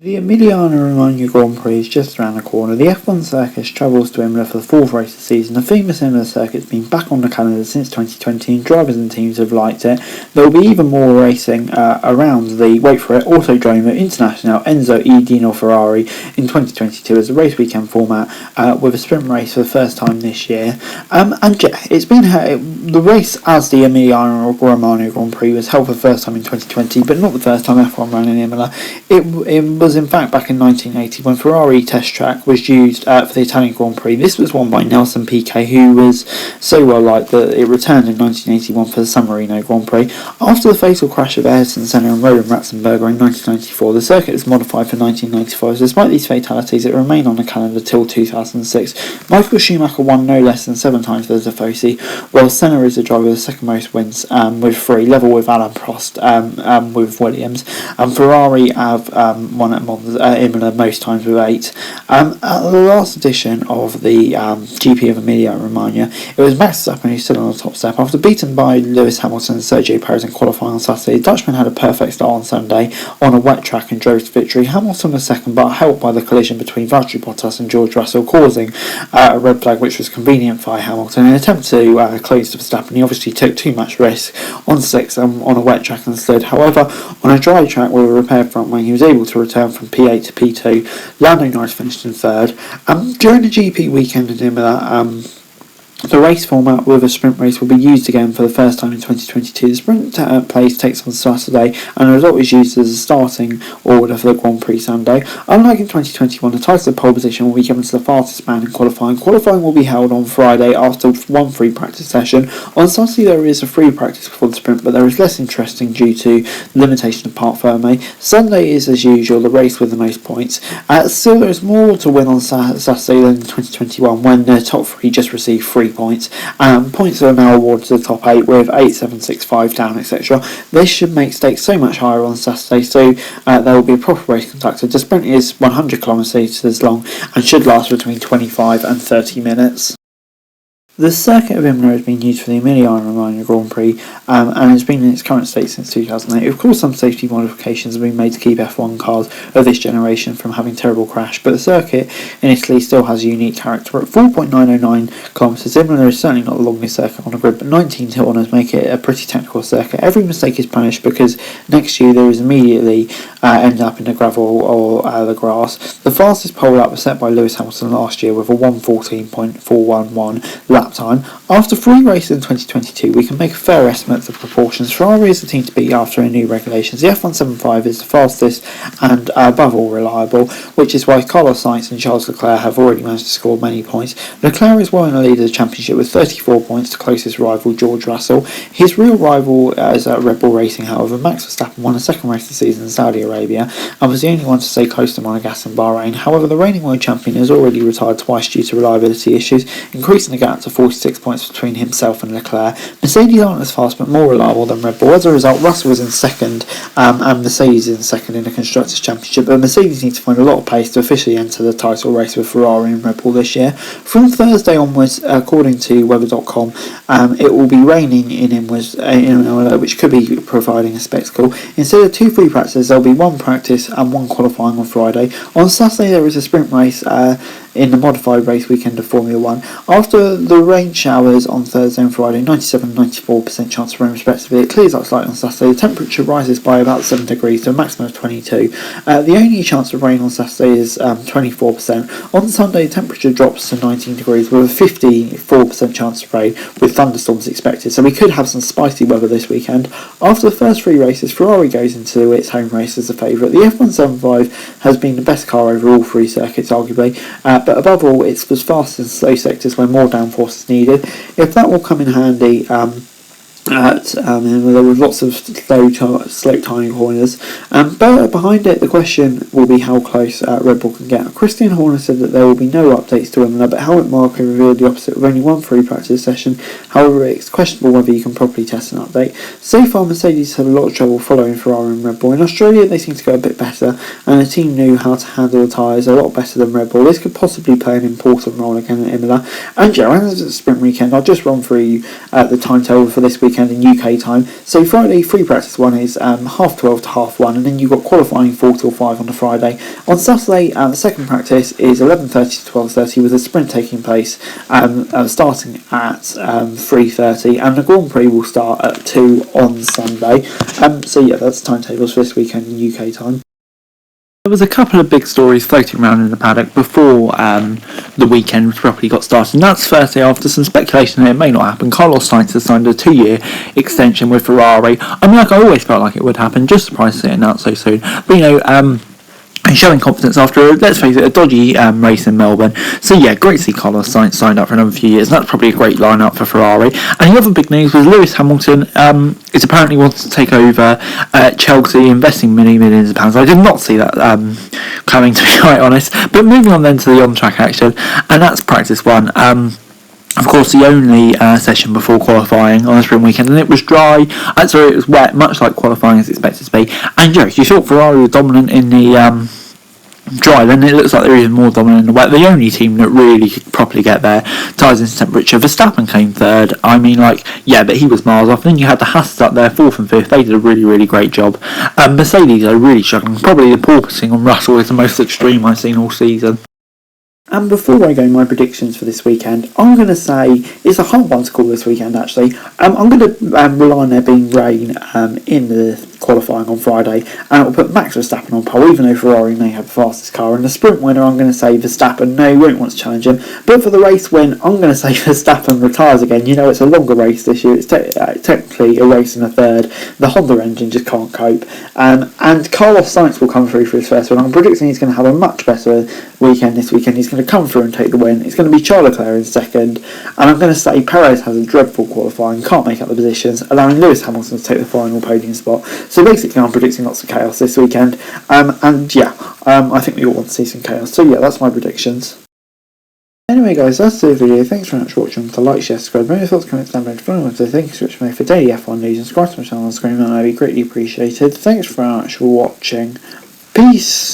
The Emilia-Romagna Grand Prix is just around the corner. The F1 circus travels to Imola for the fourth race of the season. The famous Imola circuit has been back on the calendar since 2020 and drivers and teams have liked it. There will be even more racing around the, wait for it, Autodromo International Enzo E. Dino Ferrari in 2022 as a race weekend format with a sprint race for the first time this year. And yeah, it's been the race as the Emilia-Romagna Grand Prix was held for the first time in 2020, but not the first time F1 ran in Imola. It was in fact back in 1980 when Ferrari test track was used for the Italian Grand Prix. This was won by Nelson Piquet, who was so well liked that it returned in 1981 for the San Marino Grand Prix. After the fatal crash of Ayrton Senna and Roland Ratzenberger in 1994, the circuit was modified for 1995. Despite these fatalities, it remained on the calendar till 2006. Michael Schumacher won no less than 7 times for the Tifosi, while Senna is the driver with the second most wins with 3, level with Alain Prost with Williams. Ferrari have won at Imola most times with 8. At the last edition of the GP of Emilia-Romagna, it was Max Verstappen who stood on the top step. After beaten by Lewis Hamilton and Sergio Perez in qualifying on Saturday, the Dutchman had a perfect start on Sunday on a wet track and drove to victory. Hamilton was second, but helped by the collision between Valtteri Bottas and George Russell, causing a red flag which was convenient for Hamilton. In an attempt to close to Verstappen, he obviously took too much risk on 6th on a wet track instead. However, on a dry track with a repaired front wing, he was able to return from P8 to P2. Lando Norris finished in 3rd. During the GP weekend in Imola, the race format with a sprint race will be used again for the first time in 2022. The sprint place takes on Saturday, and the result is used as a starting order for the Grand Prix Sunday. Unlike in 2021, the title of pole position will be given to the fastest man in qualifying. Qualifying will be held on Friday after one free practice session. On Saturday there is a free practice before the sprint, but there is less interesting due to the limitation of parc fermé. Sunday is, as usual, the race with the most points. Still, there is more to win on Saturday than in 2021, when the top 3 just received 3 points. Points are now awarded to the top 8 with 8, 7, 6, 5 down, etc. This should make stakes so much higher on Saturday, so there will be a proper race conducted. The sprint is 100 kilometres long and should last between 25 and 30 minutes. The circuit of Imola has been used for the Emilia-Romagna Grand Prix and has been in its current state since 2008. Of course, some safety modifications have been made to keep F1 cars of this generation from having terrible crash, but the circuit in Italy still has a unique character. At 4.909 kilometres, Imola is certainly not the longest circuit on the grid, but 19 corners make it a pretty technical circuit. Every mistake is punished because next to you there is immediately end up in the gravel or the grass. The fastest pole lap was set by Lewis Hamilton last year with a 1:14.411 lap time. After 3 races in 2022, we can make a fair estimate of the proportions. Ferrari is the team to beat after new regulations. The F175 is the fastest and above all reliable, which is why Carlos Sainz and Charles Leclerc have already managed to score many points. Leclerc is well in the lead of the championship with 34 points to closest rival George Russell. His real rival is Red Bull Racing, however. Max Verstappen won the second race of the season in Saudi Arabia and was the only one to stay close to Monegasque and Bahrain. However, the reigning world champion has already retired twice due to reliability issues, increasing the gap to 46 points between himself and Leclerc. Mercedes aren't as fast but more reliable than Red Bull. As a result, Russell was in 2nd and Mercedes is in 2nd in the Constructors' Championship, but Mercedes need to find a lot of pace to officially enter the title race with Ferrari and Red Bull this year. From Thursday onwards, according to weather.com, it will be raining in Imola, which could be providing a spectacle. Instead of 2 free practices, there will be 1 practice and 1 qualifying on Friday. On Saturday there is a sprint race in the modified race weekend of Formula 1. After the rain showers on Thursday and Friday, 97 and 94% chance of rain respectively, it clears up slightly on Saturday. The temperature rises by about 7 degrees to a maximum of 22. The only chance of rain on Saturday is 24%. On Sunday, the temperature drops to 19 degrees with a 54% chance of rain, with thunderstorms expected. So we could have some spicy weather this weekend. After the first 3 races, Ferrari goes into its home race as a favourite. The F175 has been the best car over all 3 circuits, arguably, but above all, it's the fastest in slow sectors where more downforce is needed. If that will come in handy there was lots of slope timing corners, but behind it the question will be how close Red Bull can get. Christian Horner said that there will be no updates to Imola, but Helmut Marko revealed the opposite with only 1 free practice session. However, it's questionable whether you can properly test an update. So far, Mercedes had a lot of trouble following Ferrari and Red Bull. In Australia they seem to go a bit better, and the team knew how to handle the tyres a lot better than Red Bull. This could possibly play an important role again at Imola. And yeah, as it's a sprint weekend, I'll just run through the timetable for this weekend. weekend in UK time. So Friday, free practice 1 is 12:30 to 1:30, and then you've got qualifying 4 till 5 on the Friday. On Saturday, the second practice is 11:30 to 12:30 with a sprint taking place starting at 3:30, and the Grand Prix will start at 2 on Sunday. So yeah, that's timetables for this weekend in UK time. There was a couple of big stories floating around in the paddock before the weekend properly got started, and that's firstly after some speculation that it may not happen. Carlos Sainz has signed a 2-year extension with Ferrari. I mean, I always felt like it would happen, just surprised to see it announced so soon. But showing confidence after, let's face it, a dodgy race in Melbourne. So yeah, great to see Carlos Sainz signed up for another few years, and that's probably a great lineup for Ferrari. And the other big news was Lewis Hamilton is apparently wants to take over Chelsea, investing many millions of pounds. I did not see that coming, to be quite honest. But moving on then to the on-track action, and that's practice 1. Of course, the only session before qualifying on the sprint weekend, and it was dry. It was wet, much like qualifying is expected to be. And Joe, you thought Ferrari were dominant in the dry, then it looks like they're even more dominant in the wet. The only team that really could properly get their tyres into temperature. Verstappen came third. I mean, but he was miles off. Then you had the Haas up there, 4th and 5th. They did a really, really great job. Mercedes are really struggling. Probably the porpoising on Russell is the most extreme I've seen all season. And before I go my predictions for this weekend, I'm going to say it's a hard one to call this weekend actually. I'm going to rely on there being rain in the qualifying on Friday, and it will put Max Verstappen on pole, even though Ferrari may have the fastest car. And the sprint winner, I'm going to say Verstappen. No, he won't want to challenge him. But for the race win, I'm going to say Verstappen retires again. You know, it's a longer race this year. It's technically a race and a third. The Honda engine just can't cope. And Carlos Sainz will come through for his first win. I'm predicting he's going to have a much better weekend this weekend. He's going to come through and take the win. It's going to be Charles Leclerc in second. And I'm going to say Perez has a dreadful qualifying, can't make up the positions, allowing Lewis Hamilton to take the final podium spot. So basically, I'm predicting lots of chaos this weekend. I think we all want to see some chaos. So yeah, that's my predictions. Anyway guys, that's the video. Thanks very much for watching. To like, share, subscribe, remember your thoughts, comments down below. So thank you so much for daily F1 news, and subscribe to my channel on screen, and I'd be greatly appreciated. Thanks very much for watching. Peace!